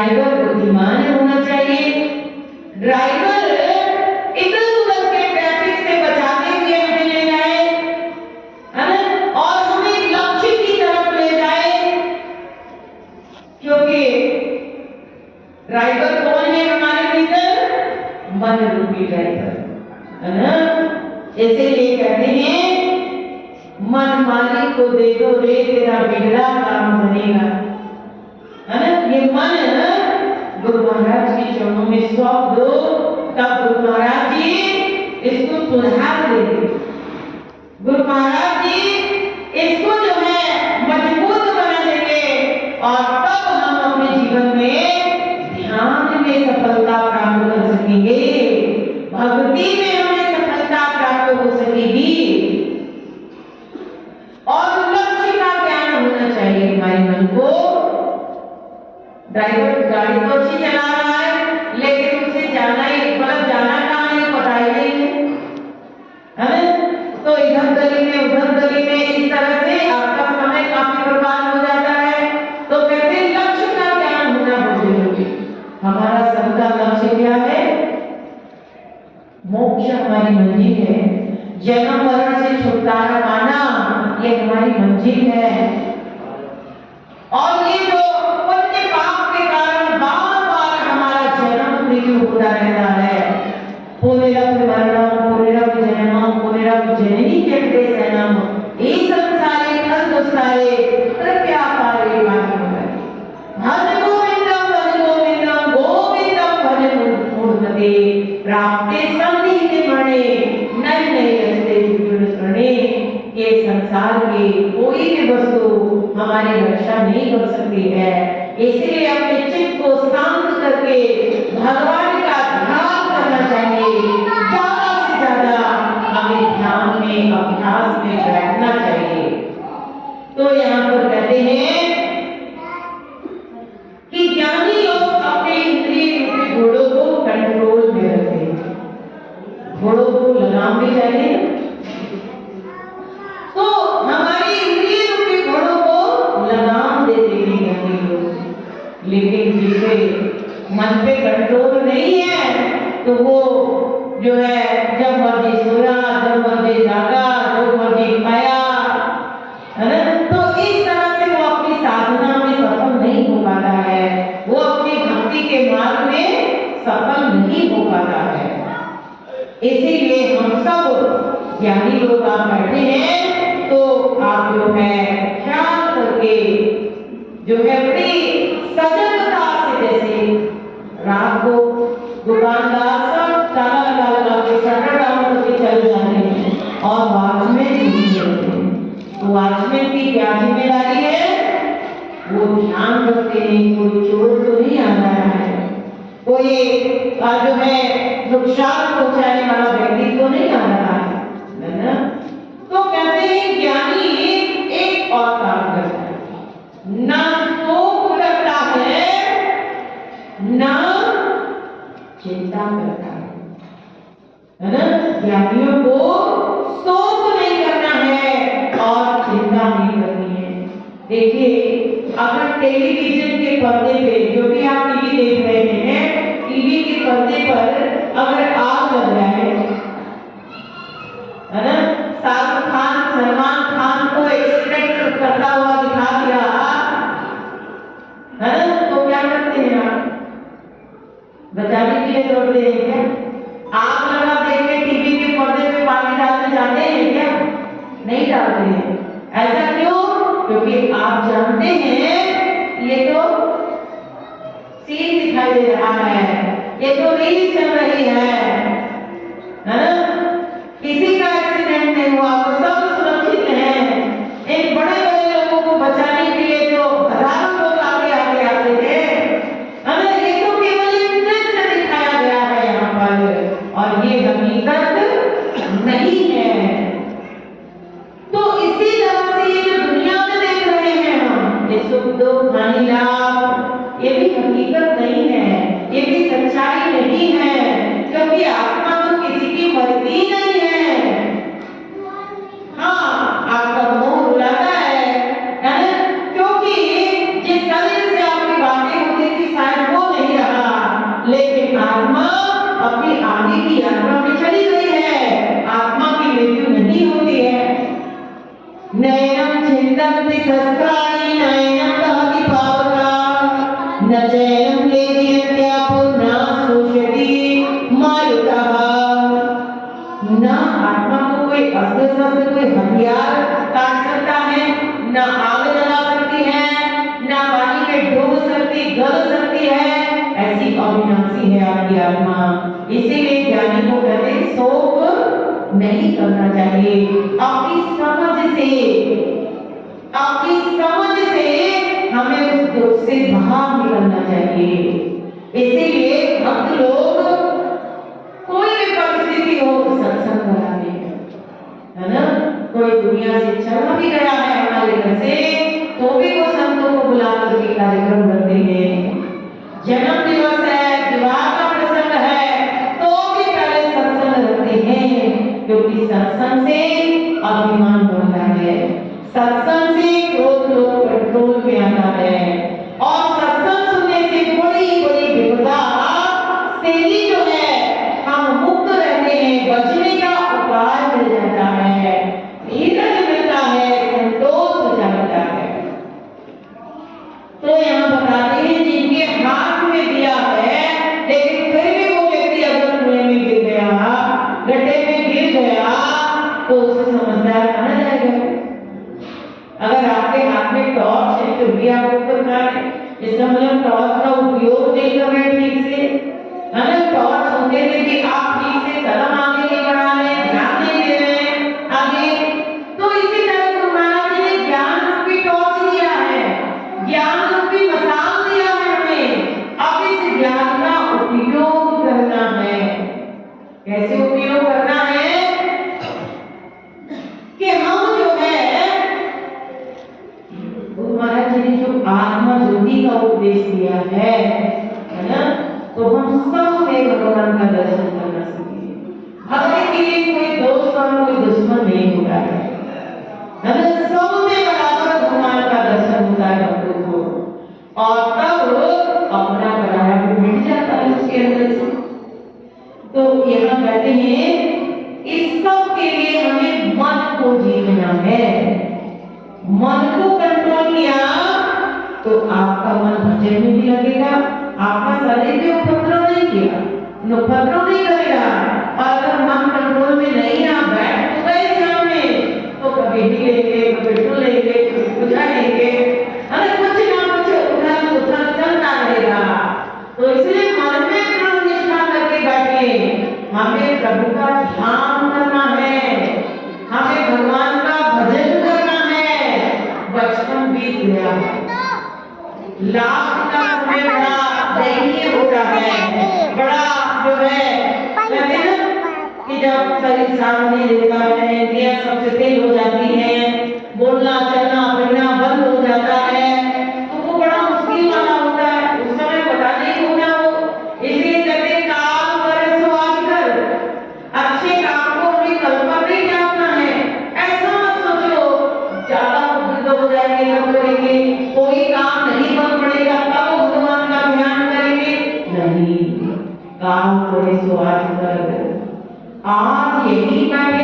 Driver बुद्धिमान होना चाहिए। ड्राइवर इधर उधर के ट्रैफिक से बचाते हुए हमें ले जाए, है ना, और हमें लक्ष्य की तरफ ले जाए। क्योंकि ड्राइवर कौन है हमारे भीतर? मन रूपी ड्राइवर, है ना। इसीलिए कहते हैं मन मालिक को दे दो रे तेरा बिगड़ा काम बनेगा, है ना। ये मन गुरु महाराज के चरणों में सौंप दो, तब गुरु महाराज जी इसको सुधार देंगे। गुरु महाराज जी इसको जो है मजबूत बना देंगे और तब हम अपने जीवन में ध्यान में सफलता प्राप्त कर सकेंगे, भक्ति में हमें सफलता प्राप्त हो सकेगी। और लक्ष्य का ज्ञान होना चाहिए हमारे मन को। ड्राइवर गाड़ी तो अच्छी चला रहा है, लेकिन उसे जाना ही मतलब जाना कहाँ है पता ही नहीं है ना। तो इधर गली में उधर गली में इस तरह से आपका समय काफी बर्बाद हो जाता है। तो कहते हैं लक्ष्य का ज्ञान होना बहुत जरूरी है। हमारा सबका लक्ष्य क्या है? मोक्ष हमारी मंजिल है, जन्म मरण से छुटकारा पाना ये हमारी मंजिल है। और ये जो पुण्य पाप के कारण बार बार हमारा जन्म मृत्यु होता रहता है, पुनरपि मरणम पुनरपि जन्मम पुनरपि जननी जगते सैनम ये संसारे फल दुष्कारे कृपया पारे पाहि भज गोविंदम गोविंदम भज मूढ़मते प्राप्ते संनिहिते मणे नई नई रस्ते विपुल करणे। ये संसार की कोई भी वस्तु हमारी रक्षा नहीं कर सकती है। इसलिए अपने चित्त को शांत करके भगवान का ध्यान करना चाहिए। ज्यादा से ज्यादा हमें ध्यान में अभ्यास में बैठना चाहिए। तो यहाँ पर कहते हैं कि ज्ञानी लोग अपने इंद्रिय रूपी घोड़ों को कंट्रोल में रखते हैं। घोड़ों को लगाम भी चाहिए, तो हमारी इंद्रिय रूपी घोड़ों को लगाम दे देंगे ज्ञानी लोग। लेकिन जिसे मन पे कंट्रोल नहीं है तो वो जो है जब मर्जी सोया, जब मर्जी जागा, जो मर्जी खाया, है ना। तो इस तरह से वो अपनी साधना में सफल नहीं हो पाता है, वो अपनी भक्ति के मार्ग में सफल नहीं हो पाता है। इसीलिए हम सब ज्ञानी लोग आप बैठे हैं तो आप जो है ख्याल करके जो है बड़ी सजगता से, जैसे रात को दुकानदार सब ताला लगा के शटर डाउन करके चल जाते हैं और वॉचमैन नहीं चलते हैं। तो वॉचमैन की क्या जिम्मेदारी है? वो ध्यान रखते हैं कोई चोर तो नहीं आ रहा है, कोई जो है नुकसान पहुंचाने वाला व्यक्ति तो नहीं आ रहा है ना। तो कहते हैं ज्ञानी एक और काम करता है, ना शोक करता है ना चिंता करता है ना। ज्ञानियों को शोक नहीं करना है और चिंता नहीं करनी है। देखिए अगर टेलीविजन के पर्दे पे जो भी आप टीवी देख रहे हैं, टीवी के पर्दे पर अगर आग लग जाए, है ना, शाहरुख खान सलमान खान को एक्सीडेंट करता हुआ दिखा दिया, है ना, तो क्या करते हैं आप? बचाने के लिए दौड़ते हैं क्या? आग लगा देख के टीवी के पर्दे पे पानी डालने जाते हैं क्या? नहीं डालते हैं। ऐसा क्यों? क्योंकि आप जानते हैं ये तो सीन दिखाई दे रहा है, ये तो रील चल रही है ना। किसी का एक्सीडेंट नहीं हुआ, तो सब सुरक्षित हैं। इन बड़े बड़े लोगों को बचाने के लिए जो हजारों लोग आगे आगे आते थे, हमें ये तो केवल एक दृश्य दिखाया गया है यहाँ पर, और ये हकीकत नहीं है। तो इसी तरह से ये जो दुनिया में देख रहे हैं हम, ये सुख दुख हानि लाभ, ये भी हकीकत नहीं है, ये भी सच्चाई नहीं है, क्योंकि आत्मा तो किसी की मर्जी नहीं है। हाँ, आपका मोह रुलाता है ना, क्योंकि जिस शरीर से आपकी बातें होती थी शायद वो हमारी आत्मा। इसीलिए ज्ञानी को कहते हैं शोक नहीं करना चाहिए। अपनी समझ से हमें उस दुख से बाहर निकलना चाहिए। इसीलिए भक्त लोग कोई भी परिस्थिति हो सत्संग कराते हैं, है ना। कोई दुनिया से चला भी गया है हमारे घर से तो भी वो संतों को बुला करके कार्यक्रम करते हैं। जन्म दिवस है, विवाह का प्रसंग है तो भी पहले सत्संग रखते हैं, क्योंकि सत्संग से अभिमान बढ़ता है, सत्संग से क्रोध लोग कंट्रोल में आता है, और सत्संग सुनने से बड़ी बड़ी विपदा से ही जो है हम मुक्त रहते हैं, बचने का उपाय मिल जाता है, धीरज मिलता है, संतोष जाता है। तो यहाँ बताते हैं जिनके हाथ में दिया है लेकिन फिर भी वो व्यक्ति अगर कुएं में गिर गया, गड्ढे में गिर गया तो उसे समझदार माना जाएगा। अगर आपके हाथ में टॉर्च है तो भी आप ऊपर का है, इसका मतलब टॉर्च का उपयोग नहीं कर रहे ठीक से, है ना। टॉर्च होते हुए भी आप ठीक से कदम आगे नहीं बढ़ा रहे, ध्यान नहीं दे रहे आगे। तो इसी तरह गुरु महाराज जी ने ज्ञान रूपी टॉर्च दिया है, ज्ञान रूपी मसाल दिया है हमें। अब इस ज्ञान का उपयोग करना है। कैसे उपयोग करना है कि हम जो है गुरु महाराज जी ने जो आत्मा ज्योति का उपदेश दिया है ना, तो हम सब में भगवान का दर्शन करना सीखें। भक्ति के लिए कोई दोस्त और कोई दुश्मन नहीं होता है, सब में बराबर भगवान का दर्शन होता है भक्तों को, और तब अपना पराया भी मिट जाता है उसके अंदर से। तो यहाँ कहते हैं इस सब के लिए हमें मन को जीतना है। मन को कंट्रोल किया तो आपका मन भजन में भी लगेगा, आपका शरीर भी उपद्रव नहीं किया, उपद्रव नहीं करेगा। और अगर मन कंट्रोल में नहीं आप बैठ तो गए ध्यान में तो कभी हिलेंगे, कभी डुलेंगे, कभी बुझाएंगे, अरे कुछ ना कुछ उधर उधर चलता रहेगा। तो इसलिए मन में दृढ़ निष्ठा करके बैठिए। हमें प्रभु का ध्यान करना है, हमें भगवान का भजन करना है। बचपन बीत गया, लास्ट का समय बड़ा दयनीय होता है, बड़ा जो है कहते हैं कि जब शरीर साथ नहीं देता है, इंद्रियां सबसे तेज हो जाती हैं, बोलना चलना फिरना बंद हो जाता है, तो वो बड़ा मुश्किल वाला होता है। उस समय पता नहीं होता वो, इसलिए कहते काम कर सो आज कर, अच्छे काम को अपनी कल पर नहीं डालना है। ऐसा मत सोचो ज्यादा बुद्ध हो जाएंगे तब करेंगे, कोई काम नहीं बन पड़ेगा तब भगवान का ध्यान करेंगे, नहीं। काम करे सो आज कर, आज यही बैठे